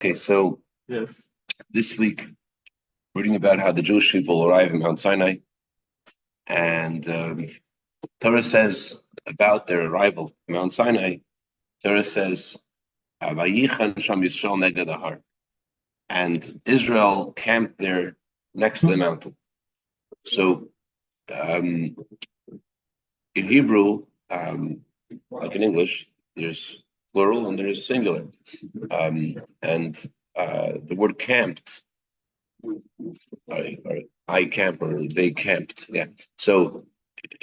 Okay, so Yes. this week, reading about how the Jewish people arrive in Mount Sinai, and Torah says about their arrival in Mount Sinai, Torah says, "Vayichan sham Yisrael neged ahar," and Israel camped there next to the mountain. So in Hebrew, like in English, there's plural and there's singular, and the word camped. Or I camp or they camped. Yeah. So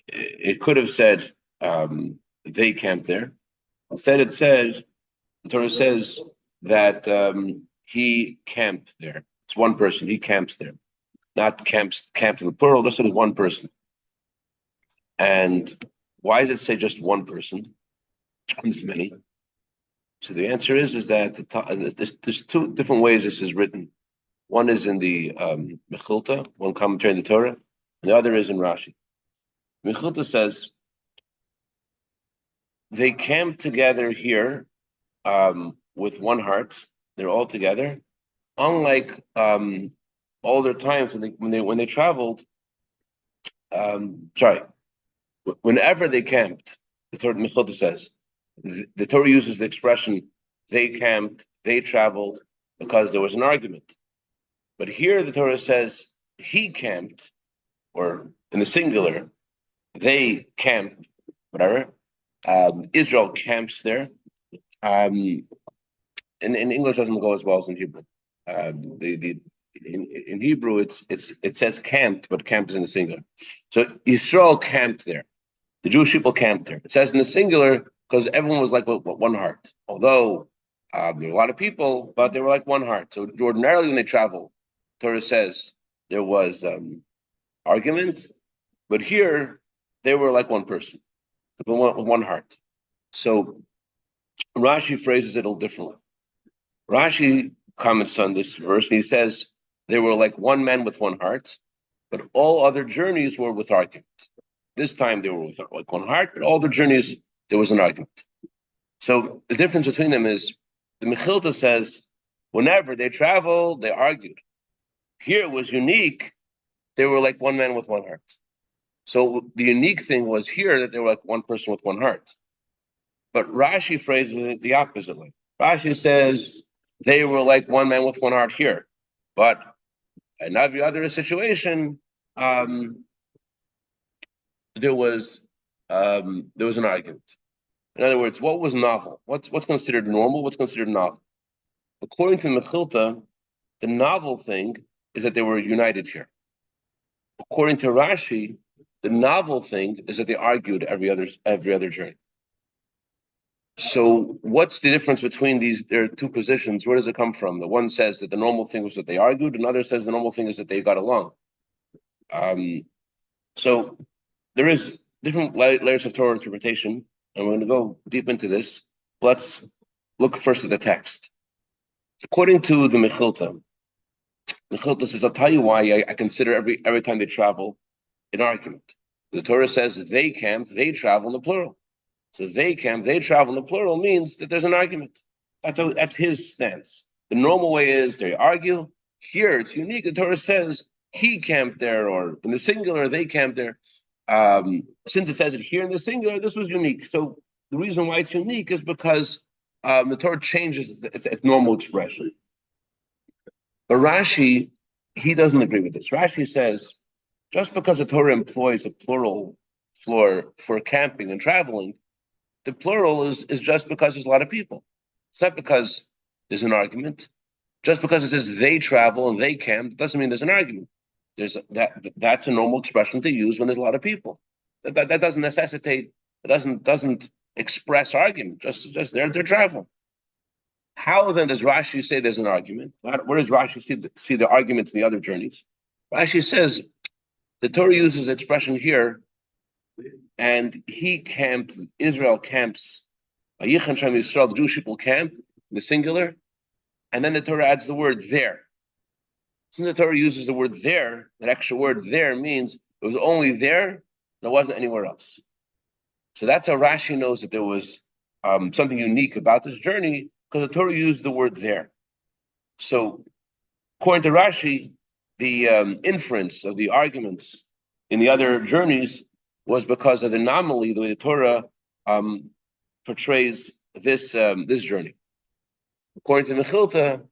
it could have said they camped there. Instead, it said the Torah says that he camped there. It's one person. He camps there, not camped in the plural. Just as one person. And why does it say just one person? There's many. So the answer is that there's two different ways this is written. One is in the Mechilta, one commentary in the Torah, and the other is in Rashi. Mechilta says they camped together here with one heart. They're all together. Unlike all their times when they traveled, whenever they camped, the Torah Mechilta says the Torah uses the expression they camped, they traveled because there was an argument. But here the Torah says he camped, or in the singular, they camped, whatever. Israel camps there. In English doesn't go as well as in Hebrew. In Hebrew it says camped, but camp is in the singular. So Yisrael camped there. The Jewish people camped there. It says in the singular because everyone was like one heart. Although there were a lot of people, but they were like one heart. So ordinarily when they travel, Torah says there was argument, but here they were like one person, with one heart. So Rashi phrases it a little differently. Rashi comments on this verse and he says they were like one man with one heart, but all other journeys were with argument. This time they were with like one heart, but all the journeys there was an argument. So the difference between them is the Mechilta says whenever they traveled, they argued. Here it was unique. They were like one man with one heart. So the unique thing was here that they were like one person with one heart. But Rashi phrases it the opposite way. Rashi says they were like one man with one heart here. But in every other situation, there was an argument. In other words, what was novel? What's considered normal? What's considered novel? According to Mechilta, the novel thing is that they were united here. According to Rashi, the novel thing is that they argued every other journey. So what's the difference between these? There are two positions. Where does it come from? The one says that the normal thing was that they argued. Another says the normal thing is that they got along. So there is different layers of Torah interpretation, and we're going to go deep into this. Let's look first at the text. According to the Mechilta, Mechilta says, "I'll tell you why I consider every time they travel an argument." The Torah says they camp, they travel in the plural. So they camp, they travel in the plural means that there's an argument. That's his stance. The normal way is they argue. Here it's unique. The Torah says he camped there, or in the singular they camped there. Since it says it here in the singular, this was unique. So the reason why it's unique is because the Torah changes its normal expression. But Rashi, he doesn't agree with this. Rashi says just because the Torah employs a plural for camping and traveling, the plural is just because there's a lot of people. It's not because there's an argument. Just because it says they travel and they camp doesn't mean there's an argument. That's a normal expression to use when there's a lot of people. That doesn't necessitate. It doesn't express argument. Just they're traveling. How then does Rashi say there's an argument? Where does Rashi see the arguments in the other journeys? Rashi says the Torah uses expression here, and he camps, Israel camps, Vayichan sham Yisrael, the Jewish people camp, the singular, and then the Torah adds the word there. Since the Torah uses the word there, that extra word there means it was only there, and it wasn't anywhere else. So that's how Rashi knows that there was something unique about this journey, because the Torah used the word there. So, according to Rashi, the inference of the arguments in the other journeys was because of the anomaly, the way the Torah portrays this journey. According to Mechilta,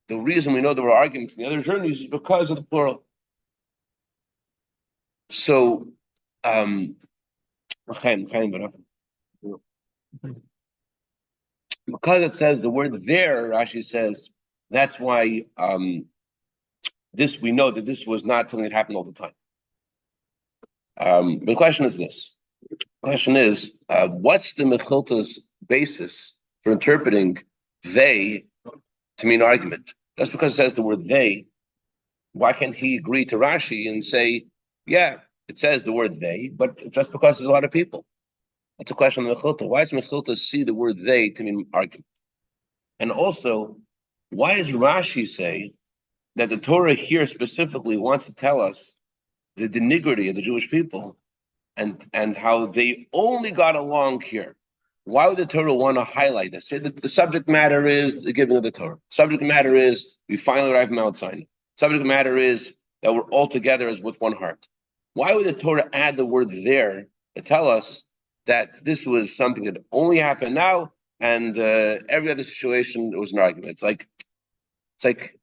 the reason we know there were arguments in the other journeys is because of the plural. So, because it says the word there, Rashi says that's why this we know that this was not something that happened all the time. The question is this: the question is, what's the Mechilta's basis for interpreting they to mean argument? Just because it says the word they, why can't he agree to Rashi and say, yeah, it says the word they, but just because there's a lot of people? That's a question of Mechilta. Why does Mechilta see the word they to mean argument? And also, why does Rashi say that the Torah here specifically wants to tell us the dignity of the Jewish people and how they only got along here? Why would the Torah want to highlight this? The subject matter is the giving of the Torah. Subject matter is we finally arrived at Mount Sinai. Subject matter is that we're all together as with one heart. Why would the Torah add the word there to tell us that this was something that only happened now, and every other situation it was an argument? It's like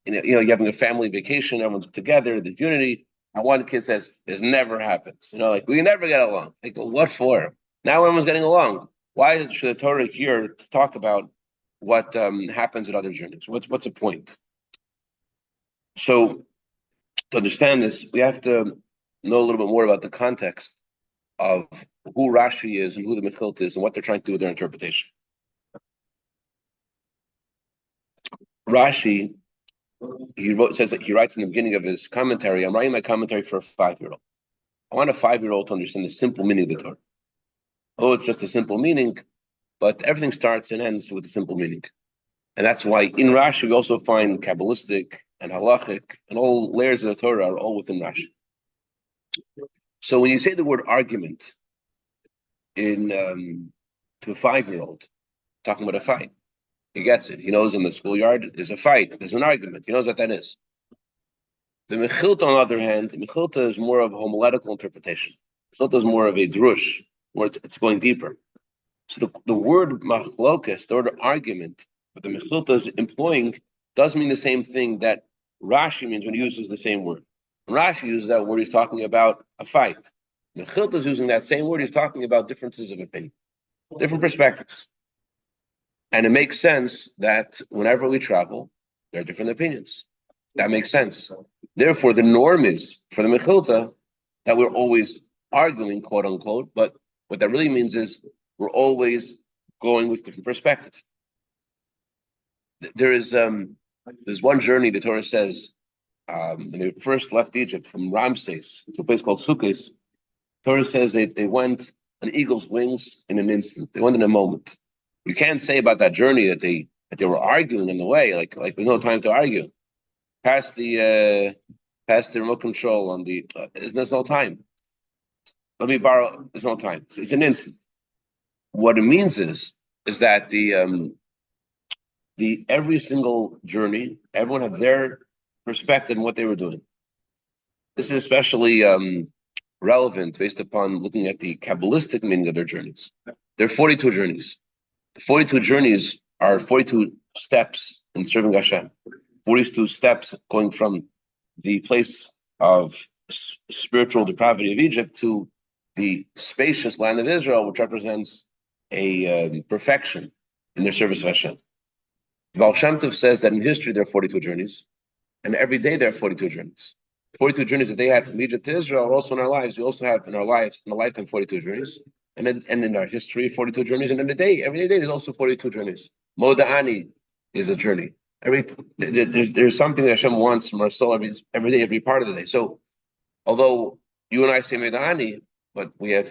you're having a family vacation, everyone's together, there's unity, and one kid says, "This never happens." Like we never get along. Like, what for? Now everyone's getting along. Why should the Torah here to talk about what happens at other journeys? What's the point? So to understand this, we have to know a little bit more about the context of who Rashi is and who the Mechilta is and what they're trying to do with their interpretation. Rashi, says that he writes in the beginning of his commentary, I'm writing my commentary for a 5-year-old. I want a 5-year-old to understand the simple meaning of the Torah. Oh, it's just a simple meaning, but everything starts and ends with a simple meaning. And that's why in Rashi we also find Kabbalistic and Halachic, and all layers of the Torah are all within Rashi. So when you say the word argument in to a 5-year-old, talking about a fight, he gets it. He knows in the schoolyard there's a fight, there's an argument. He knows what that is. The Mechilta, on the other hand, the Mechilta is more of a homiletical interpretation. Mechilta is more of a drush, where it's going deeper. So the word machlokas, the word argument, what the Mechilta is employing does mean the same thing that Rashi means when he uses the same word. When Rashi uses that word, he's talking about a fight. Mechilta is using that same word, he's talking about differences of opinion, different perspectives. And it makes sense that whenever we travel, there are different opinions. That makes sense. Therefore, the norm is for the Mechilta that we're always arguing, quote unquote, but what that really means is we're always going with different perspectives. There's one journey the Torah says when they first left Egypt from Ramses to a place called Sukkot. Torah says they went on eagle's wings in an instant. They went in a moment. You can't say about that journey that they were arguing on the way. Like there's no time to argue. Past the remote control on the there's no time. Let me borrow. There's no time. It's an instant. What it means is that the every single journey, everyone had their perspective on what they were doing. This is especially relevant based upon looking at the Kabbalistic meaning of their journeys. There are 42 journeys. The 42 journeys are 42 steps in serving Hashem. 42 steps going from the place of spiritual depravity of Egypt to the spacious land of Israel, which represents a perfection in their service of Hashem. Baal Shem Tov says that in history there are 42 journeys, and every day there are 42 journeys. 42 journeys that they had from Egypt to Israel are also in our lives. We also have in our lives, in a lifetime, 42 journeys, and in our history, 42 journeys, and in the day, every day there's also 42 journeys. Moda'ani is a journey. There's something that Hashem wants from our soul every day, every part of the day. So, although you and I say Moda'ani, but we're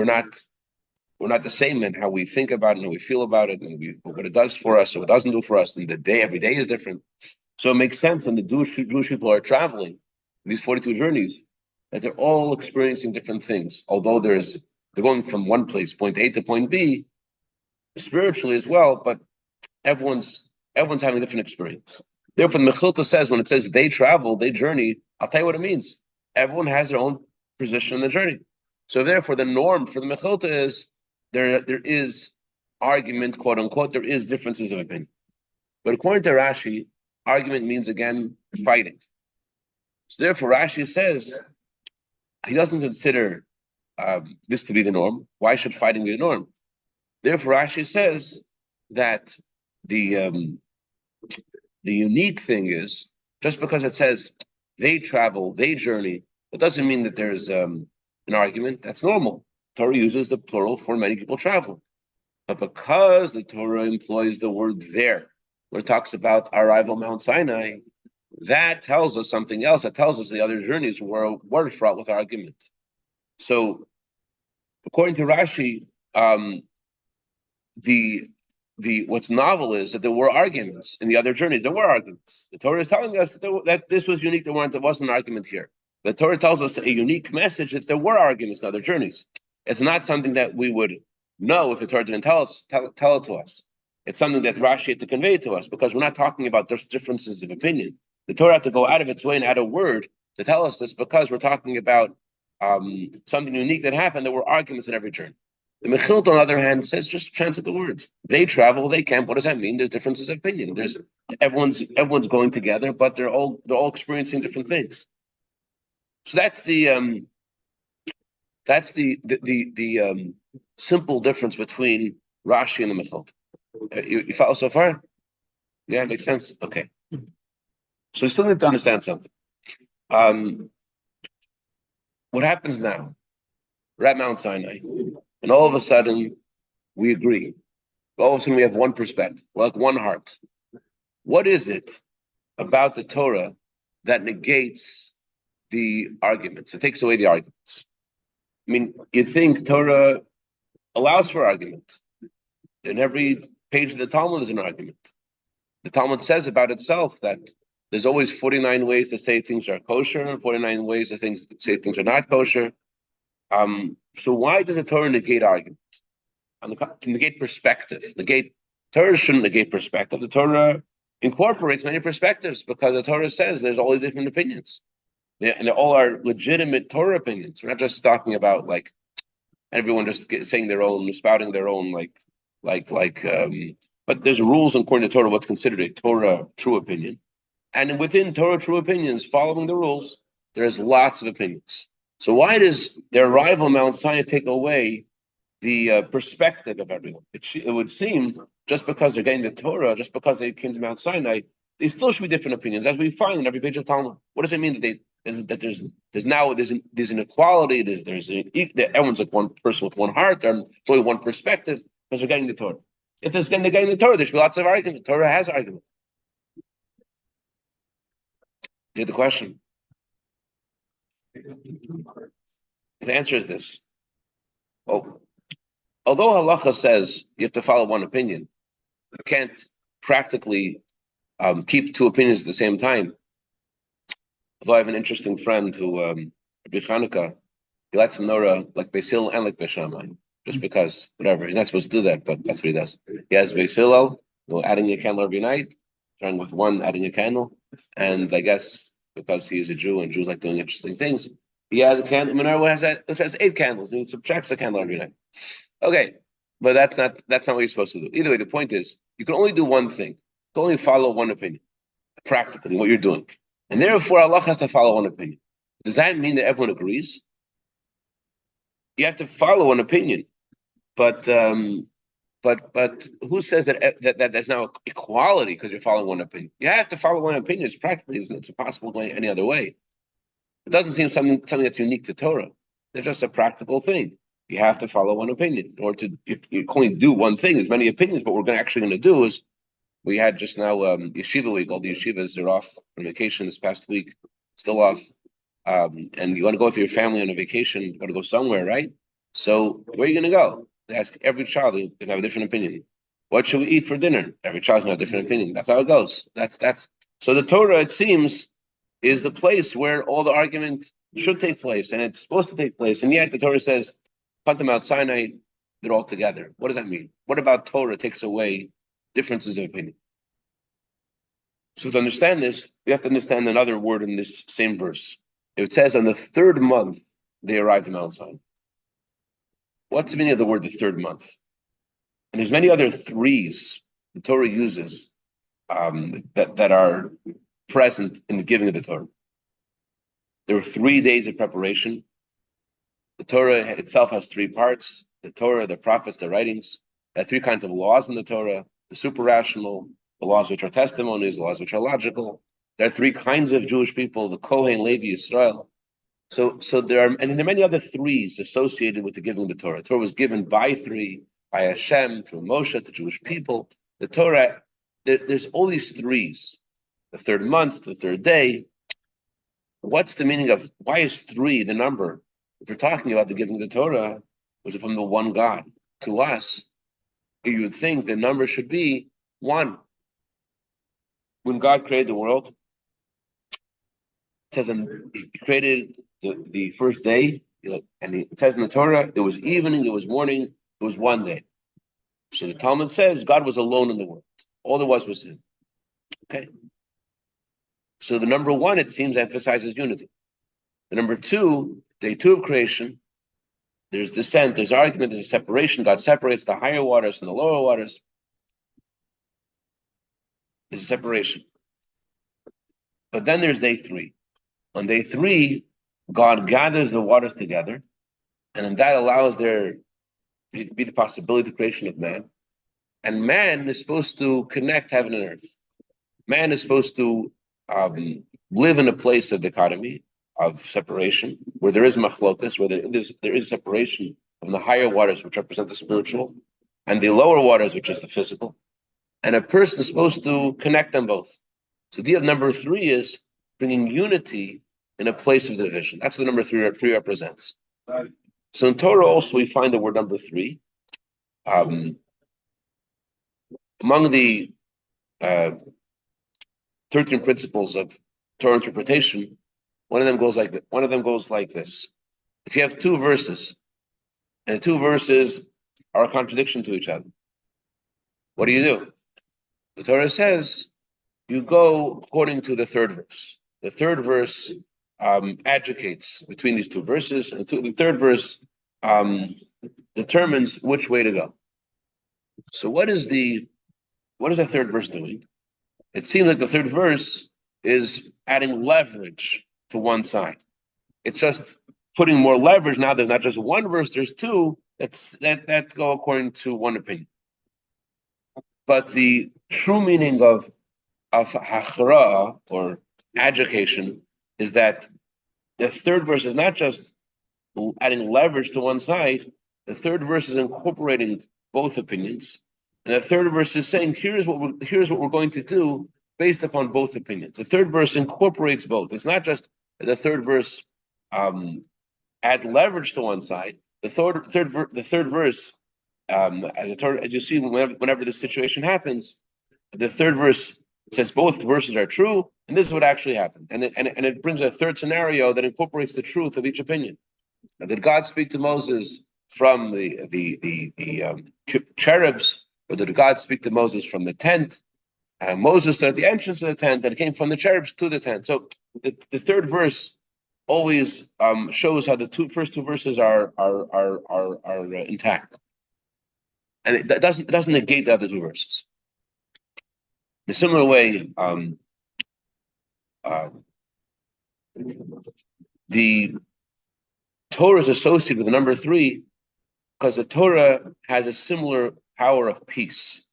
not the same in how we think about it and how we feel about it and what it does for us or what it doesn't do for us. And every day is different. So it makes sense when the Jewish people are traveling these 42 journeys that they're all experiencing different things. Although they're going from one place, point A to point B, spiritually as well, but everyone's having a different experience. Therefore, the Mechilta says when it says they travel, they journey, I'll tell you what it means. Everyone has their own position in the journey. So therefore, the norm for the Mechilta is there is argument, quote unquote, there is differences of opinion. But according to Rashi, argument means again fighting. So therefore, Rashi says he doesn't consider this to be the norm. Why should fighting be the norm? Therefore, Rashi says that the unique thing is just because it says they travel, they journey, it doesn't mean that there's an argument. That's normal. Torah uses the plural for many people travel. But because the Torah employs the word there, when it talks about our arrival Mount Sinai, that tells us something else. That tells us the other journeys were fraught with argument. So, according to Rashi, the what's novel is that there were arguments in the other journeys. There were arguments. The Torah is telling us that this was unique. There wasn't an argument here. The Torah tells us a unique message that there were arguments in other journeys. It's not something that we would know if the Torah didn't tell it to us. It's something that Rashi had to convey to us because we're not talking about just differences of opinion. The Torah had to go out of its way and add a word to tell us this because we're talking about something unique that happened. There were arguments in every journey. The Mechilta, on the other hand, says just translate the words. They travel, they camp. What does that mean? There's differences of opinion. There's everyone's going together, but they're all experiencing different things. So that's the simple difference between Rashi and the Mechilta. You follow so far? Yeah, it makes sense. Okay. So you still need to understand something. What happens now? We're at Mount Sinai, and all of a sudden we agree. All of a sudden we have one perspective, like one heart. What is it about the Torah that negates the arguments? It takes away the arguments. I mean, you think Torah allows for argument. In every page of the Talmud is an argument. The Talmud says about itself that there's always 49 ways to say things are kosher, 49 ways to say things are not kosher. So why does the Torah negate argument? To negate perspective. Torah shouldn't negate perspective. The Torah incorporates many perspectives because the Torah says there's all these different opinions. And they all are legitimate Torah opinions. We're not just talking about like everyone just saying their own, spouting their own but there's rules according to Torah what's considered a Torah true opinion. And within Torah true opinions, following the rules, there's lots of opinions. So why does their arrival Mount Sinai take away the perspective of everyone? It would seem just because they're getting the Torah, just because they came to Mount Sinai, they still should be different opinions, as we find in every page of Talmud. What does it mean that there's an equality? That everyone's like one person with one heart. There's only one perspective because they're getting the Torah. If they're getting the Torah, there should be lots of argument. Torah has argument. Here's the question. The answer is this. Well, although halacha says you have to follow one opinion, you can't practically keep two opinions at the same time. Although I have an interesting friend who, Rabbi Chanukah, he lights menorah like Beis Hillel and like Beis Shammai, just because, whatever. He's not supposed to do that, but that's what he does. He has Beis Hillel, adding a candle every night, starting with one, adding a candle, and I guess because he is a Jew and Jews like doing interesting things, he has a candle. Menorah has 8 candles, and he subtracts a candle every night. Okay, but that's not what you're supposed to do. Either way, the point is you can only do one thing. You can only follow one opinion, practically, what you're doing. And therefore, Allah has to follow one opinion. Does that mean that everyone agrees? You have to follow an opinion, but who says that there's now equality because you're following one opinion? You have to follow one opinion. It's impossible going any other way. It doesn't seem something that's unique to Torah. It's just a practical thing. You have to follow one opinion, or if you only do one thing. There's many opinions, but what we're actually going to do is we had just now yeshiva week. All the yeshivas are off on vacation this past week, still off. And you want to go with your family on a vacation, you got to go somewhere, right? So where are you going to go? Ask every child, they can have a different opinion. What should we eat for dinner? Every child's going to have a different opinion. That's how it goes. That's so the Torah, it seems, is the place where all the argument should take place, and it's supposed to take place. And yet the Torah says, "Cut them out, Sinai, they're all together." What does that mean? What about Torah takes away differences of opinion? So to understand this, we have to understand another word in this same verse. It says, on the third month, they arrived in Mount Sinai. What's the meaning of the word the third month? And there's many other threes the Torah uses that are present in the giving of the Torah. There were 3 days of preparation. The Torah itself has 3 parts: the Torah, the prophets, the writings. There are 3 kinds of laws in the Torah: the super rational, the laws which are testimonies, the laws which are logical. There are 3 kinds of Jewish people: the Kohen, Levi, Israel. So there are, and there are many other threes associated with the giving of the Torah. The Torah was given by 3, by Hashem, through Moshe, the Jewish people. The Torah, there's all these threes: the third month, the third day. What's the meaning of, why is 3 the number? If we're talking about the giving of the Torah, was it from the one God to us? You would think the number should be 1. When God created the world, it says He created the first day, and it says in the Torah, it was evening, it was morning, it was 1 day. So the Talmud says God was alone in the world. All there was Him. Okay. So the number 1, it seems, emphasizes unity. The number 2, day 2 of creation, there's descent, there's argument, there's a separation. God separates the higher waters from the lower waters. There's a separation. But then there's day 3. On day 3, God gathers the waters together, and that allows there to be the possibility of the creation of man. And man is supposed to connect heaven and earth. Man is supposed to live in a place of dichotomy, of separation, where there is machlokas, where there is separation from the higher waters, which represent the spiritual, and the lower waters, which is the physical. And a person is supposed to connect them both. So the idea of number 3 is bringing unity in a place of division. That's what number 3 represents. So in Torah also we find the word number 3. Among the 13 principles of Torah interpretation, one of them goes like this. If you have 2 verses, and the 2 verses are a contradiction to each other, what do? The Torah says you go according to the 3rd verse. The 3rd verse adjudicates between these 2 verses, and the 3rd verse determines which way to go. So what is the 3rd verse doing? It seems like the 3rd verse is adding leverage to one side. It's just putting more leverage. Now there's not just 1 verse, there's 2 that go according to one opinion. But the true meaning of hachra, or adjudication, is that the 3rd verse is not just adding leverage to one side. The 3rd verse is incorporating both opinions, and the 3rd verse is saying, here's what we're going to do based upon both opinions. The 3rd verse incorporates both. It's not just the 3rd verse add leverage to one side. The third verse, as you see, whenever this situation happens, the 3rd verse says both verses are true, and this is what actually happened. And it brings a 3rd scenario that incorporates the truth of each opinion. Now, did God speak to Moses from the cherubs, or did God speak to Moses from the tent? Moses stood at the entrance of the tent, and it came from the cherubs to the tent. So the 3rd verse always shows how the first two verses are intact, and it doesn't negate the other 2 verses. In a similar way, the Torah is associated with the number 3 because the Torah has a similar power of peace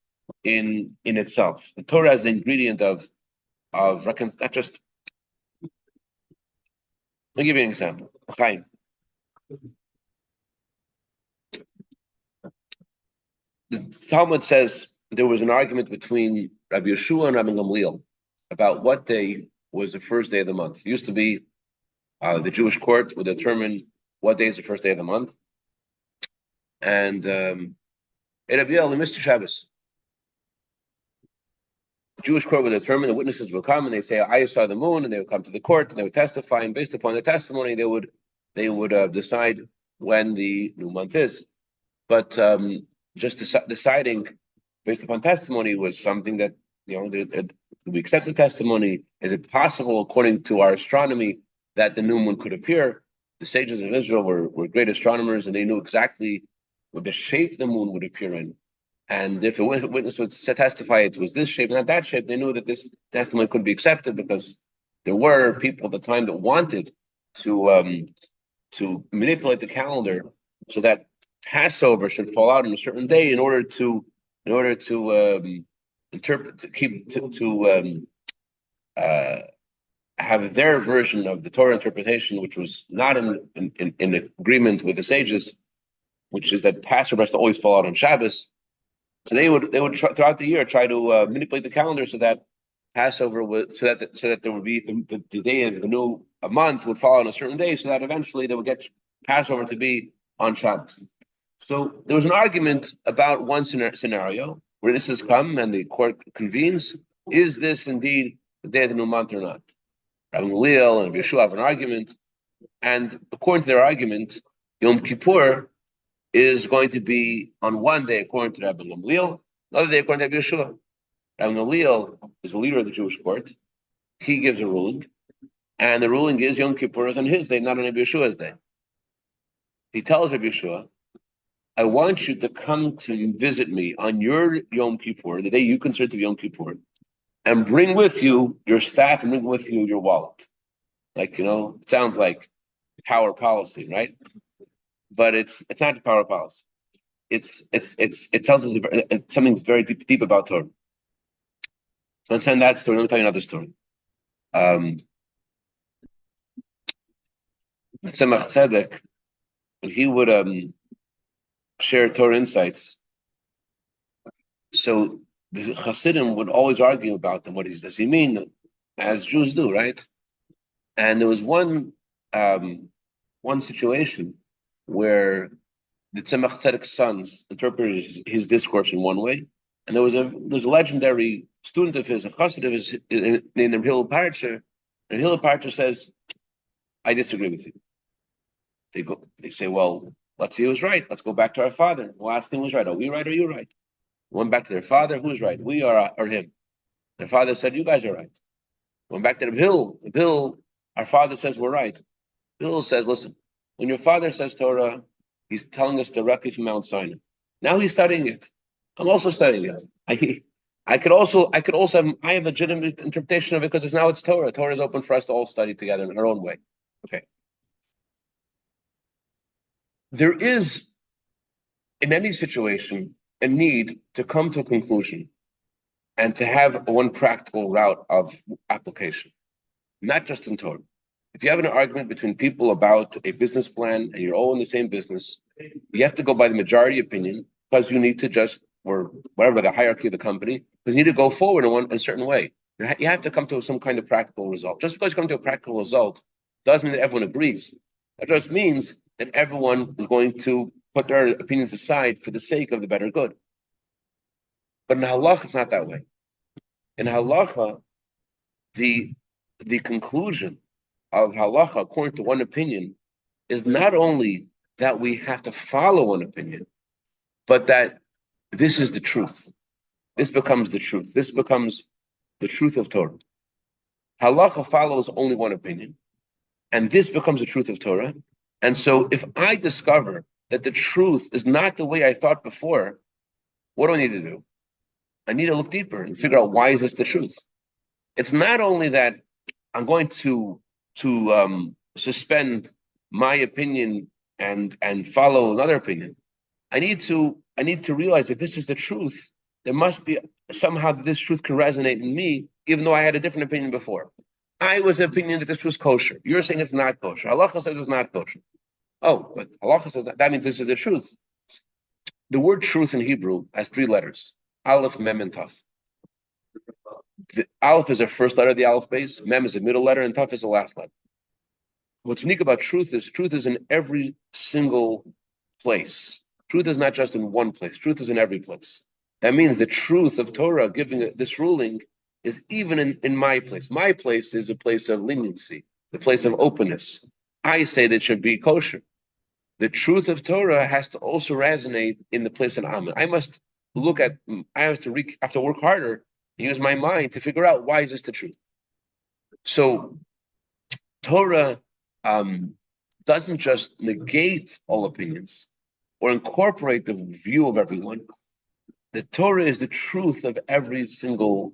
in itself. The Torah has the ingredient of not just. I'll give you an example. Chaim. The Talmud says there was an argument between Rabbi Yeshua and Rabbi Gamliel about what day was the first day of the month. It used to be the Jewish court would determine what day is the first day of the month, and Rabbi Gamliel missed Shabbos. The Jewish court would determine, the witnesses would come and they say, "I saw the moon," and they would come to the court and they would testify, and based upon the testimony, they would decide when the new month is. But just deciding based upon testimony was something that Do we accept the testimony? Is it possible, according to our astronomy, that the new moon could appear? The sages of Israel were great astronomers, and they knew exactly what the shape the moon would appear in. And if a witness would testify it was this shape, not that shape, they knew that this testimony could be accepted because there were people at the time that wanted to manipulate the calendar so that Passover should fall out on a certain day in order to interpret to have their version of the Torah interpretation, which was not in agreement with the sages, which is that Passover has to always fall out on Shabbos. So they would try, throughout the year try to manipulate the calendar so that Passover would so that there would be the day of the new a month would fall on a certain day, so that eventually they would get Passover to be on Shabbos. So there was an argument about one scenario where this has come and the court convenes. Is this indeed the day of the new month or not? Rabbi Gamliel and Yisro have an argument, and according to their argument, Yom Kippur is going to be on one day according to Rabbi Gamliel, another day according to Rabbi Yisro. Rabbi Gamliel is the leader of the Jewish court. He gives a ruling, and the ruling is Yom Kippur is on his day, not on Rabbi Yisro's day. He tells Rabbi Yisro, I want you to come to visit me on your Yom Kippur, the day you consider to be Yom Kippur, and bring with you your staff and bring with you your wallet. Like, it sounds like power policy, right? But it's not the power policy. It tells us something very deep about Torah. So let's end that story. Let me tell you another story. The Tzemach Tzedek, when he would share Torah insights, so the Chassidim would always argue about them. What does he mean? As Jews do, right? And there was one situation where the Tzemach Tzedek's sons interpreted his discourse in one way, and there's a legendary student of his, a Chassid of his, named Hillel Parcher, and Hillel Parcher says, "I disagree with you." They say, "Well, let's see who's right. Let's go back to our father. We'll ask him who's right. Are we right or you right?" Went back to their father, who's right? We are or him? Their father said, "You guys are right." Went back to the Bill. Our father says we're right. Bill says, "Listen, when your father says Torah, he's telling us directly from Mount Sinai. Now he's studying it. I'm also studying it. I have a legitimate interpretation of it because now it's Torah. Torah is open for us to all study together in our own way." Okay. There is, in any situation, a need to come to a conclusion and to have one practical route of application, not just in Torah. If you have an argument between people about a business plan and you're all in the same business, you have to go by the majority opinion because you need to or whatever the hierarchy of the company, but you need to go forward in a certain way. You have to come to some kind of practical result. Just because you come to a practical result doesn't mean that everyone agrees. That just means that everyone is going to put their opinions aside for the sake of the better good. But in halacha, it's not that way. In halacha, the conclusion of halacha, according to one opinion, is not only that we have to follow one opinion, but that this is the truth. This becomes the truth. This becomes the truth of Torah. Halacha follows only one opinion, and this becomes the truth of Torah. And so if I discover that the truth is not the way I thought before, what do I need to do? I need to look deeper and figure out why is this the truth. It's not only that I'm going to suspend my opinion and follow another opinion. I need to realize that this is the truth. There must be somehow that this truth can resonate in me, even though I had a different opinion before. I was of the opinion that this was kosher. You're saying it's not kosher. Halacha says it's not kosher. Oh, but halacha says that means this is the truth. The word truth in Hebrew has 3 letters: Aleph, Mem, and Taf. The Aleph is the first letter of the Aleph base, Mem is the middle letter, and Taf is the last letter. What's unique about truth is in every single place. Truth is not just in one place. Truth is in every place. That means the truth of Torah giving this ruling is even in my place. My place is a place of leniency, the place of openness. I say that it should be kosher. The truth of Torah has to also resonate in the place of Amen. I have to work harder use my mind to figure out why is this the truth. So Torah doesn't just negate all opinions or incorporate the view of everyone. The Torah is the truth of every single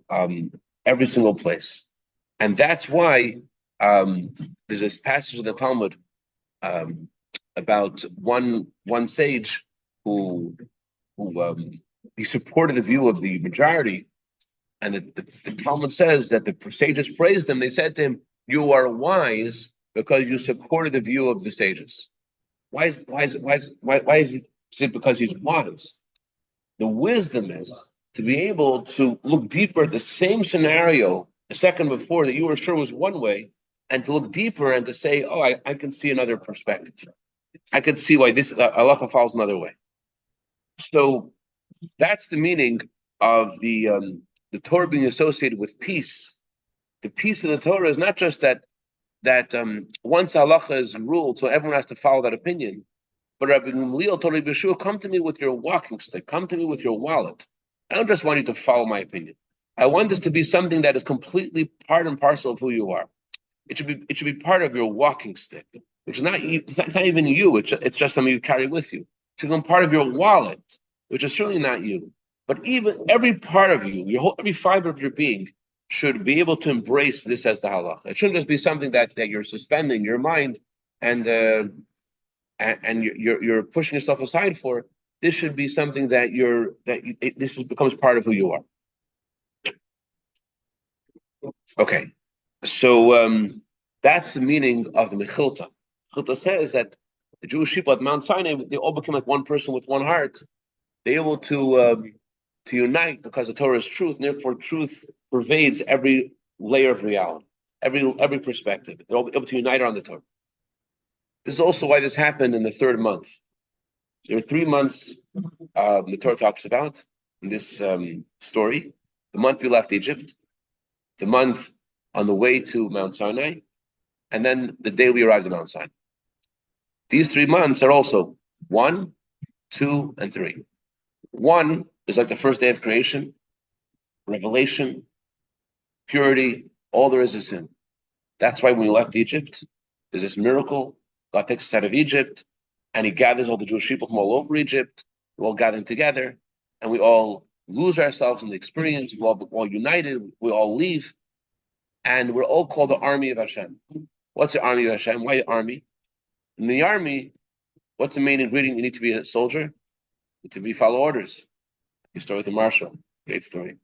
place, and that's why there's this passage of the Talmud about one sage who he supported the view of the majority, and the Talmud says that the sages praised him. They said to him, "You are wise because you supported the view of the sages." Why is it because he's wise? The wisdom is to be able to look deeper at the same scenario a second before that you were sure was one way, and to look deeper and to say, "Oh, I can see another perspective. I can see why this halacha falls another way." So that's the meaning of the Torah being associated with peace. The peace of the Torah is not just that once halacha is ruled, so everyone has to follow that opinion. But Rabbi Gamliel told Rabbi Yeshua, come to me with your walking stick, come to me with your wallet. I don't just want you to follow my opinion. I want this to be something that is completely part and parcel of who you are. It should be part of your walking stick, which is not it's not even you. It's just something you carry with you. It should become part of your wallet, which is certainly not you. But even every part of you, every fiber of your being, should be able to embrace this as the halacha. It shouldn't just be something that you're suspending your mind and you're pushing yourself aside for. This should be something that becomes part of who you are. Okay, so that's the meaning of the Mechilta. Mechilta says that the Jewish people at Mount Sinai, they all became like one person with one heart. They're able to unite because the Torah is truth, and therefore truth pervades every layer of reality, every perspective. They're all able to unite around the Torah. This is also why this happened in the third month. There are 3 months the Torah talks about in this story. The month we left Egypt, the month on the way to Mount Sinai, and then the day we arrived at Mount Sinai. These 3 months are also 1, 2, and 3. 1 is like the first day of creation, revelation, purity, all there is Him. That's why when we left Egypt, there's this miracle. God takes us out of Egypt, and He gathers all the Jewish people from all over Egypt. We're all gathering together, and we all lose ourselves in the experience. We're all united. We all leave, and we're all called the army of Hashem. What's the army of Hashem? Why army? In the army, what's the main ingredient? You need to be a soldier. You need to follow orders. You start with the marshal. Great story.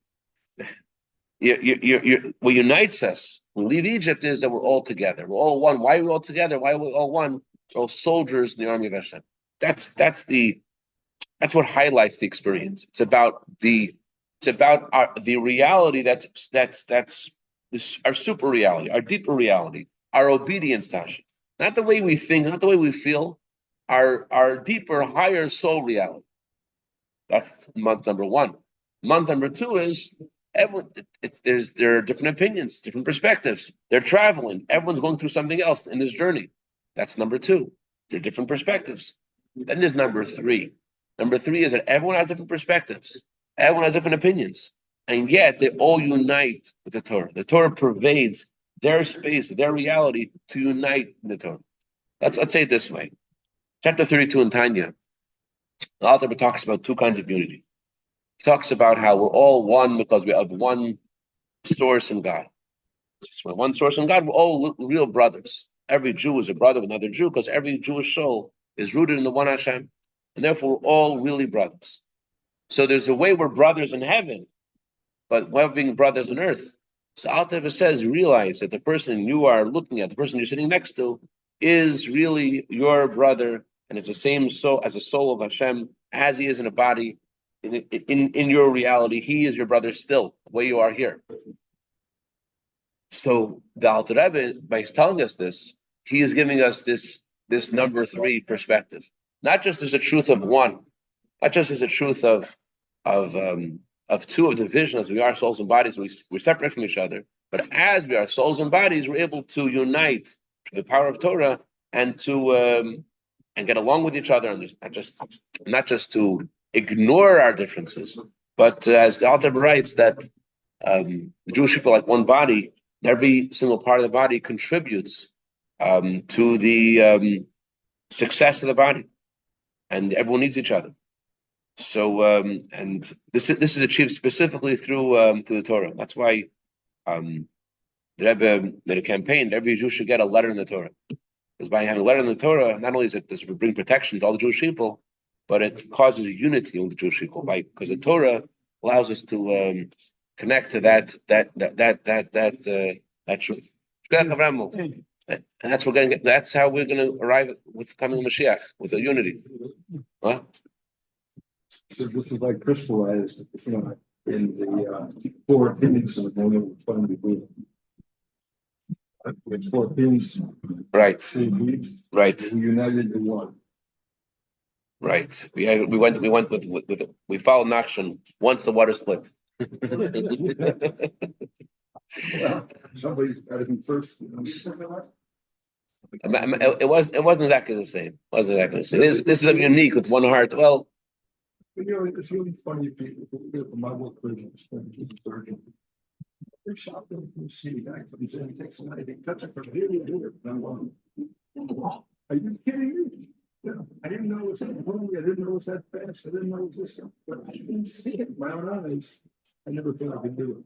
What unites us when we leave Egypt is that we're all together. We're all one. Why are we all together? Why are we all one? We're all soldiers in the army of Hashem. That's what highlights the experience. It's about the reality that's this, our super reality, our deeper reality, our obedience to Hashem. Not the way we think, not the way we feel, our deeper, higher soul reality. That's month number 1. Month number 2 is everyone. There are different opinions, different perspectives. They're traveling. Everyone's going through something else in this journey. That's number 2. There are different perspectives. Then there's number 3. Number 3 is that everyone has different perspectives. Everyone has different opinions, and yet they all unite with the Torah. The Torah pervades their space, their reality to unite in the Torah. Let's say it this way. Chapter 32 in Tanya, the author talks about 2 kinds of unity. He talks about how we're all one because we have one source in God. So one source in God, we're all real brothers. Every Jew is a brother of another Jew because every Jewish soul is rooted in the one Hashem, and therefore we're all really brothers. So there's a way we're brothers in heaven, but we're being brothers on earth. So Alter Rebbe says, realize that the person you are looking at, the person you're sitting next to, is really your brother, and it's the same soul as the soul of Hashem, as he is in a body. In your reality, he is your brother still, the way you are here. So the Alter Rebbe, by telling us this, he is giving us this number 3 perspective. Not just as a truth of one, not just as a truth of 2 of division, as we are souls and bodies, we're separate from each other. But as we are souls and bodies, we're able to unite through the power of Torah and to and get along with each other, and not just to ignore our differences, but as the author writes that The Jewish people, like one body, every single part of the body contributes to the success of the body, and everyone needs each other. So, and this is achieved specifically through the Torah. That's why the Rebbe made a campaign that every Jew should get a letter in the Torah. Because by having a letter in the Torah, not only does it bring protection to all the Jewish people, but it causes unity with the Jewish people. Because the Torah allows us to connect to that truth. And that's what we're going to get. That's how we're going to arrive with coming Mashiach, with a unity. Huh? So this is like crystallized, in the four opinions of the moment of finally being. With four opinions, Right. Right. We united in one. Right. We went with we followed Nachshon once the water split. Well, somebody's got to be first. It wasn't exactly the same. It wasn't exactly the same. This is unique with one heart. Well, it's really funny if you look at my work version, surgeon. They're shocked when you see guy comes in, he takes somebody, they touch it from here to here. And I'm going, are you kidding me? I didn't know it was that long. I didn't know it was that fast. I didn't know it was this. But I didn't see it with my own eyes. I never thought I could do it.